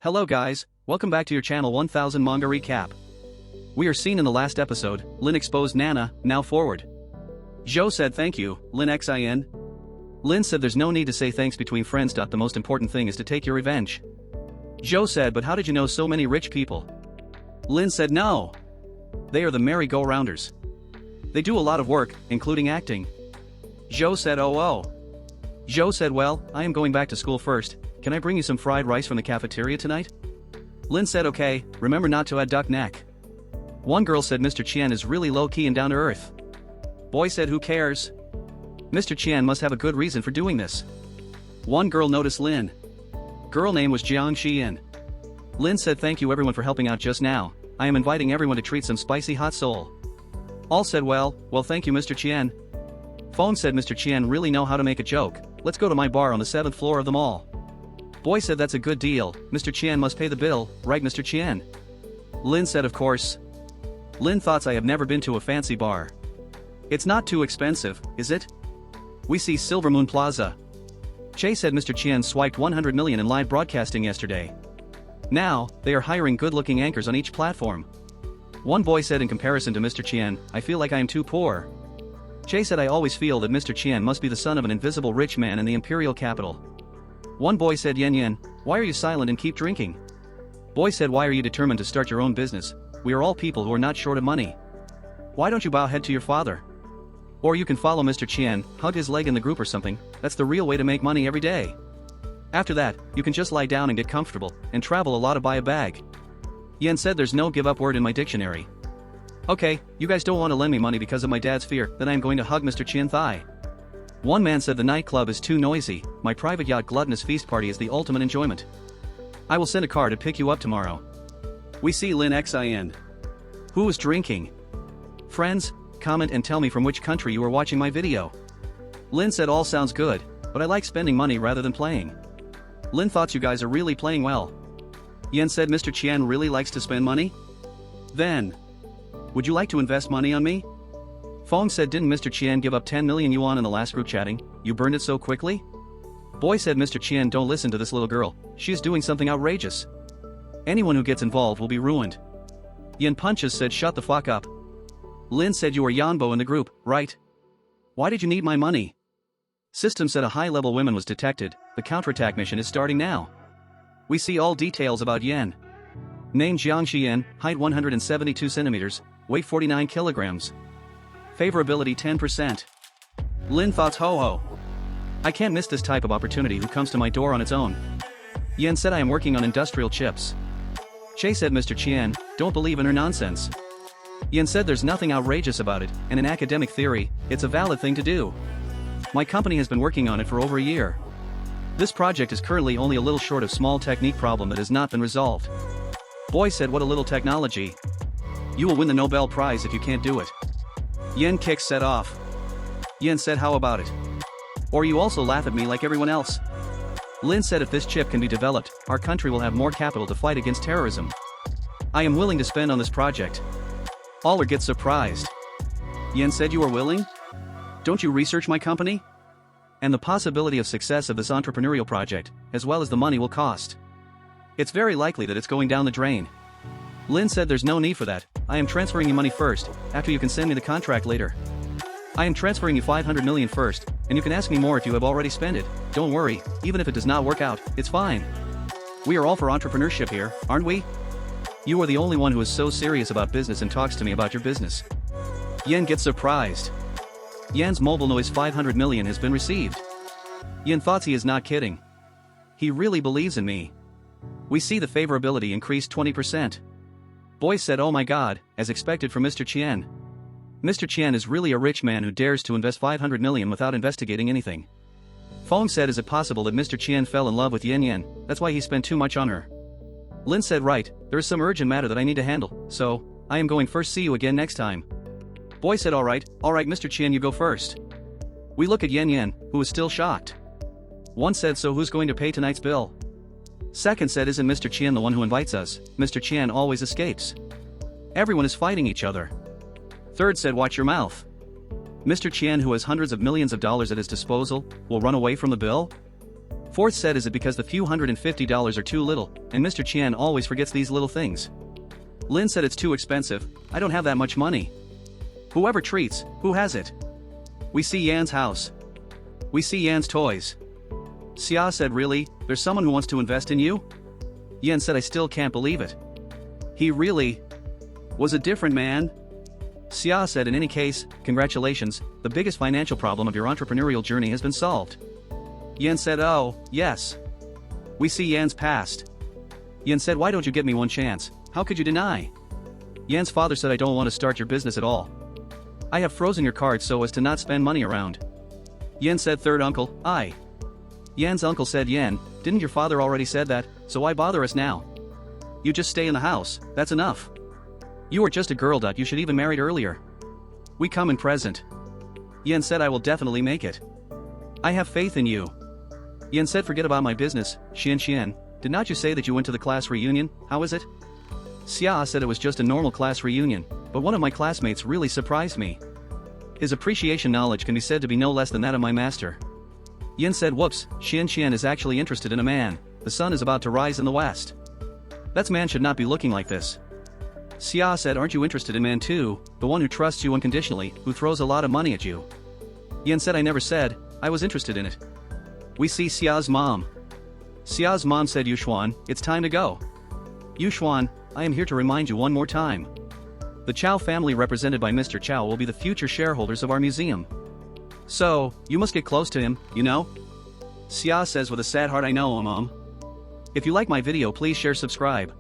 Hello guys, welcome back to your channel 1000 Manga Recap. We are seen in the last episode, Lin exposed Nana, now forward. Zhou said thank you, Lin Xin. Lin said there's no need to say thanks between friends. The most important thing is to take your revenge. Zhou said but how did you know so many rich people? Lin said no. They are the merry-go-rounders. They do a lot of work, including acting. Zhou said oh. Zhou said well, I am going back to school first. Can I bring you some fried rice from the cafeteria tonight? Lin said okay, remember not to add duck neck. One girl said Mr. Qian is really low-key and down-to-earth. Boy said who cares? Mr. Qian must have a good reason for doing this. One girl noticed Lin. Girl name was Jiang Xian. Lin said thank you everyone for helping out just now, I am inviting everyone to treat some spicy hot soul. All said well thank you Mr. Qian. Phone said Mr. Qian really know how to make a joke, let's go to my bar on the 7th floor of the mall. Boy said that's a good deal, Mr. Qian must pay the bill, right Mr. Qian? Lin said of course. Lin thoughts I have never been to a fancy bar. It's not too expensive, is it? We see Silver Moon Plaza. Che said Mr. Qian swiped 100 million in live broadcasting yesterday. Now, they are hiring good-looking anchors on each platform. One boy said in comparison to Mr. Qian, I feel like I am too poor. Che said I always feel that Mr. Qian must be the son of an invisible rich man in the imperial capital. One boy said Yen, why are you silent and keep drinking? Boy said why are you determined to start your own business? We are all people who are not short of money. Why don't you bow head to your father? Or you can follow Mr. Qian, hug his leg in the group or something, that's the real way to make money every day. After that, you can just lie down and get comfortable, and travel a lot to buy a bag. Yen said there's no give up word in my dictionary. Okay, you guys don't want to lend me money because of my dad's fear, then I am going to hug Mr. Qian thigh. One man said the nightclub is too noisy, my private yacht gluttonous feast party is the ultimate enjoyment. I will send a car to pick you up tomorrow. We see Lin Xin. Who was drinking? Friends, comment and tell me from which country you are watching my video. Lin said all sounds good, but I like spending money rather than playing. Lin thought you guys are really playing well. Yen said Mr. Qian really likes to spend money? Then, would you like to invest money on me? Fong said didn't Mr. Qian give up 10 million yuan in the last group chatting, you burned it so quickly? Boy said Mr. Qian don't listen to this little girl, she is doing something outrageous. Anyone who gets involved will be ruined. Yen Punches said shut the fuck up. Lin said you are Yanbo in the group, right? Why did you need my money? System said a high-level woman was detected, the counterattack mission is starting now. We see all details about Yen. Name Jiang Xian, height 172 centimeters, weight 49 kilograms. Favorability 10%. Lin thoughts ho. I can't miss this type of opportunity who comes to my door on its own. Yen said I am working on industrial chips. Che said Mr. Qian, don't believe in her nonsense. Yen said there's nothing outrageous about it, and in academic theory, it's a valid thing to do. My company has been working on it for over a year. This project is currently only a little short of small technique problem that has not been resolved. Boy said what a little technology. You will win the Nobel Prize if you can't do it. Yen kicks set off. Yen said how about it? Or you also laugh at me like everyone else? Lin said if this chip can be developed, our country will have more capital to fight against terrorism. I am willing to spend on this project. All get surprised. Yen said you are willing? Don't you research my company? And the possibility of success of this entrepreneurial project, as well as the money will cost. It's very likely that it's going down the drain. Lin said there's no need for that, I am transferring you money first, after you can send me the contract later. I am transferring you 500 million first, and you can ask me more if you have already spent it, don't worry, even if it does not work out, it's fine. We are all for entrepreneurship here, aren't we? You are the only one who is so serious about business and talks to me about your business. Yen gets surprised. Yen's mobile noise 500 million has been received. Yen thoughts he is not kidding. He really believes in me. We see the favorability increased 20%. Boy said oh my god, as expected from Mr. Qian. Mr. Qian is really a rich man who dares to invest 500 million without investigating anything. Fong said is it possible that Mr. Qian fell in love with Yen, that's why he spent too much on her. Lin said right, there is some urgent matter that I need to handle, so, I am going first, see you again next time. Boy said alright Mr. Qian you go first. We look at Yen, who is still shocked. One said so who's going to pay tonight's bill? Second said isn't Mr. Qian the one who invites us, Mr. Qian always escapes. Everyone is fighting each other. Third said watch your mouth. Mr. Qian who has hundreds of millions of dollars at his disposal, will run away from the bill? fourth said, is it because the few $150 are too little, and Mr. Qian always forgets these little things? Lin said, it's too expensive, I don't have that much money. Whoever treats, who has it? We see Yan's house. We see Yan's toys. Xia said, really, there's someone who wants to invest in you? Yan said, I still can't believe it. He really was a different man? Xia said, in any case, congratulations, the biggest financial problem of your entrepreneurial journey has been solved. Yan said, oh, yes. We see Yan's past. Yan said, why don't you give me one chance? How could you deny? Yan's father said, I don't want to start your business at all. I have frozen your cards so as to not spend money around. Yan said, third uncle, I. Yan's uncle said, Yan, didn't your father already said that, so why bother us now? You just stay in the house, that's enough. You are just a girl. You should even married earlier. We come in present. Yan said, I will definitely make it. I have faith in you. Yan said, forget about my business, Xian. Did not you say that you went to the class reunion? How is it? Xia said it was just a normal class reunion, but one of my classmates really surprised me. His appreciation knowledge can be said to be no less than that of my master. Yan said, whoops, Xian is actually interested in a man. The sun is about to rise in the west. That man should not be looking like this. Xia said, aren't you interested in man too, the one who trusts you unconditionally, who throws a lot of money at you? Yan said, I never said, I was interested in it. We see Xia's mom. Xia's mom said, Yushuan, it's time to go. Yushuan, I am here to remind you one more time. The Chao family represented by Mr. Chao will be the future shareholders of our museum. So, you must get close to him, you know? Xia says with a sad heart, I know, Mom. If you like my video, please share, subscribe.